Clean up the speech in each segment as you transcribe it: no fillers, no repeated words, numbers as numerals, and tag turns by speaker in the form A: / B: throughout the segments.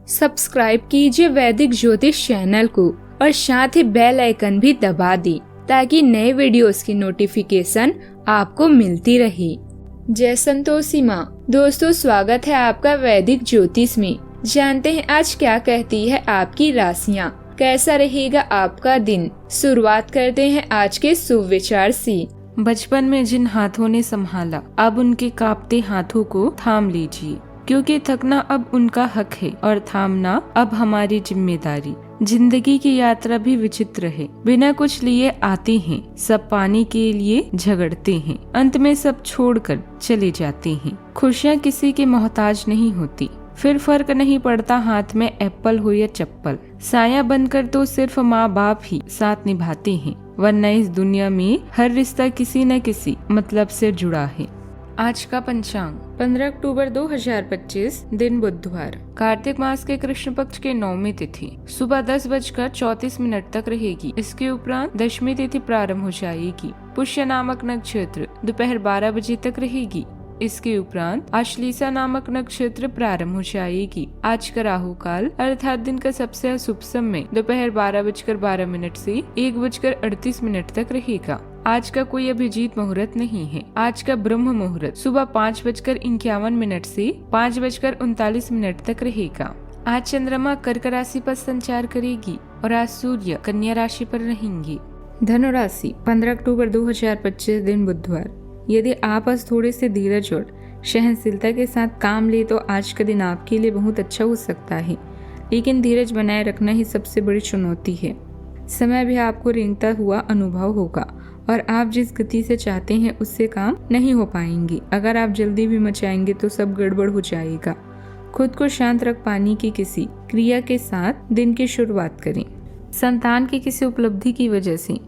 A: Subscribe कीजिए वैदिक ज्योतिष चैनल को और साथ ही बेल आइकन भी दबा दी ताकि नए वीडियोस की नोटिफिकेशन आपको मिलती रहे। जय संतोषी माँ। दोस्तों, स्वागत है आपका वैदिक ज्योतिष में। जानते हैं आज क्या कहती है आपकी राशियाँ, कैसा रहेगा आपका दिन। शुरुआत करते हैं आज के शुभ विचार से।
B: बचपन में जिन हाथों ने संभाला, अब उनके कांपते हाथों को थाम लीजिए, क्योंकि थकना अब उनका हक है और थामना अब हमारी जिम्मेदारी। जिंदगी की यात्रा भी विचित्र है, बिना कुछ लिए आते हैं, सब पाने के लिए झगड़ते हैं, अंत में सब छोड़कर चले जाते हैं। खुशियाँ किसी के मोहताज नहीं होती, फिर फर्क नहीं पड़ता हाथ में एप्पल हो या चप्पल। साया बनकर तो सिर्फ माँ बाप ही साथ निभाते हैं, वरना इस दुनिया में हर रिश्ता किसी न किसी मतलब से जुड़ा है। आज का पंचांग 15 अक्टूबर 2025, दिन बुधवार। कार्तिक मास के कृष्ण पक्ष के 9वीं तिथि सुबह 10:34 तक रहेगी। इसके उपरांत दशमी तिथि प्रारंभ हो जाएगी। पुष्य नामक नक्षत्र दोपहर 12 बजे तक रहेगी। इसके उपरांत आश्लेषा नामक नक्षत्र प्रारंभ हो जाएगी। आज का राहु काल अर्थात दिन का सबसे अशुभ समय दोपहर 12:12 से 1:38 तक रहेगा। आज का कोई अभिजीत मुहूर्त नहीं है। आज का ब्रह्म मुहूर्त सुबह 5:51 से 5:39 तक रहेगा। आज चंद्रमा कर्क राशि पर संचार करेगी और आज सूर्य कन्या राशि पर रहेंगे। धनु राशि 15 अक्टूबर 2025, दिन बुधवार। यदि आप आज थोड़े से धीरज और सहनशीलता के साथ काम ले तो आज का दिन आपके लिए बहुत अच्छा हो सकता है, लेकिन धीरज बनाए रखना ही सबसे बड़ी चुनौती है। समय भी आपको रेंगता हुआ अनुभव होगा और आप जिस गति से चाहते हैं उससे काम नहीं हो पाएंगे। अगर आप जल्दी भी मचाएंगे तो सब गड़बड़ हो जाएगा। खुद को शांत रख पाने की किसी क्रिया के साथ दिन की शुरुआत करें। संतान की किसी उपलब्धि की वजह से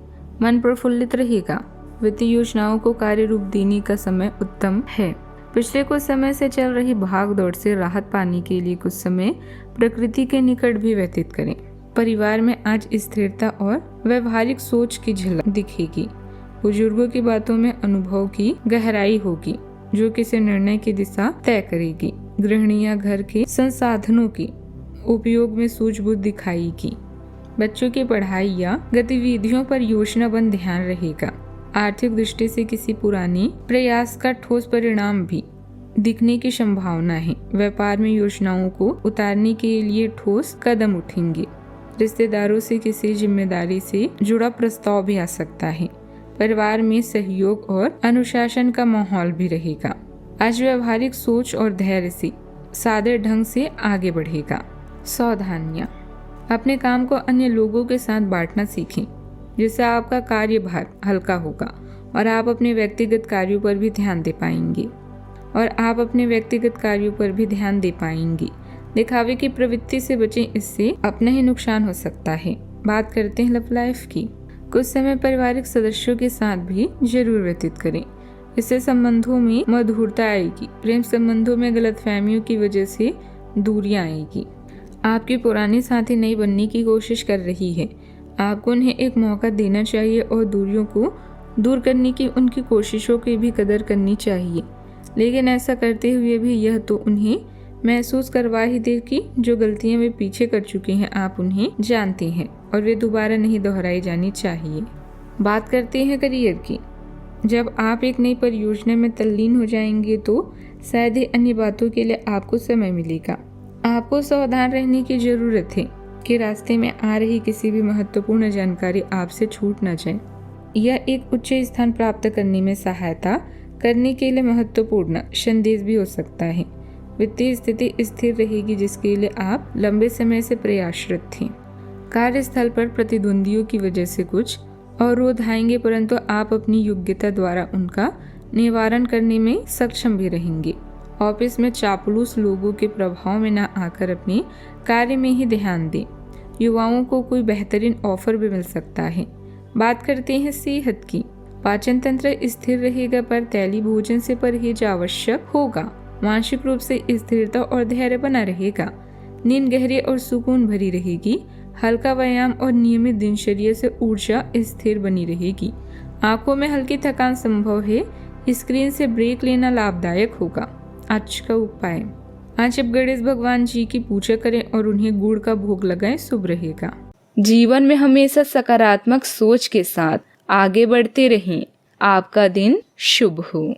B: मन प्रफुल्लित रहेगा। वित्तीय योजनाओं को कार्य रूप देने का समय उत्तम है। पिछले कुछ समय से चल रही भाग दौड़ से राहत पाने के लिए कुछ समय प्रकृति के निकट भी व्यतीत करें। परिवार में आज स्थिरता और व्यवहारिक सोच की झलक दिखेगी। बुजुर्गों की बातों में अनुभव की गहराई होगी जो किसी निर्णय की दिशा तय करेगी। गृहिणियां घर के संसाधनों की उपयोग में सूझबूझ दिखाएगी। बच्चों की पढ़ाई या गतिविधियों पर योजनाबद्ध ध्यान रहेगा। आर्थिक दृष्टि से किसी पुराने प्रयास का ठोस परिणाम भी दिखने की संभावना है। व्यापार में योजनाओं को उतारने के लिए ठोस कदम उठेंगे। रिश्तेदारों से किसी जिम्मेदारी से जुड़ा प्रस्ताव भी आ सकता है। परिवार में सहयोग और अनुशासन का माहौल भी रहेगा। आज व्यवहारिक सोच और धैर्य से सादे ढंग से आगे बढ़ेगा। सावधानियां, अपने काम को अन्य लोगों के साथ बांटना सीखें, जिससे आपका कार्यभार हल्का होगा और आप अपने व्यक्तिगत कार्यों पर भी ध्यान दे पाएंगे। दिखावे की प्रवृत्ति से बचें, इससे अपना ही नुकसान हो सकता है। बात करते हैं लव लाइफ की। कुछ समय पारिवारिक सदस्यों के साथ भी जरूर व्यतीत करें, इससे संबंधों में मधुरता आएगी। प्रेम संबंधों में गलतफहमियों की वजह से दूरियां आएगी। आपके पुराने साथी नई बनने की कोशिश कर रही है। आपको उन्हें एक मौका देना चाहिए और दूरियों को दूर करने की उनकी कोशिशों की भी कदर करनी चाहिए, लेकिन ऐसा करते हुए भी यह तो उन्हें महसूस करवा ही दे कि जो गलतियां वे पीछे कर चुके हैं आप उन्हें जानते हैं और वे दोबारा नहीं दोहराई जानी चाहिए। बात करते हैं करियर की। जब आप एक नई परियोजना में तल्लीन हो जाएंगे तो शायद ही अन्य बातों के लिए आपको समय मिलेगा। आपको सावधान रहने की जरूरत है कि रास्ते में आ रही किसी भी महत्वपूर्ण जानकारी आपसे छूट न जाए। यह एक उच्च स्थान प्राप्त करने में सहायता करने के लिए महत्वपूर्ण संदेश भी हो सकता है। वित्तीय स्थिति स्थिर रहेगी जिसके लिए आप लंबे समय से प्रयासरत थे। कार्यस्थल पर प्रतिद्वंदियों की वजह से कुछ अवरोध आएंगे, परंतु आप अपनी योग्यता द्वारा उनका निवारण करने में सक्षम भी रहेंगे। ऑफिस में चापलूस लोगों के प्रभाव में न आकर अपने कार्य में ही ध्यान दें। युवाओं को कोई बेहतरीन ऑफर भी मिल सकता है। बात करते हैं सेहत की। पाचन तंत्र स्थिर रहेगा, पर तैलीय भोजन से परहेज आवश्यक होगा। मानसिक रूप से स्थिरता और धैर्य बना रहेगा। नींद गहरी और सुकून भरी रहेगी। हल्का व्यायाम और नियमित दिनचर्या से ऊर्जा स्थिर बनी रहेगी। आंखों में हल्की थकान संभव है। स्क्रीन से ब्रेक लेना लाभदायक होगा। आज का उपाय, आज आप गणेश भगवान जी की पूजा करें और उन्हें गुड़ का भोग लगाएं, शुभ रहेगा।
A: जीवन में हमेशा सकारात्मक सोच के साथ आगे बढ़ते रहें। आपका दिन शुभ हो।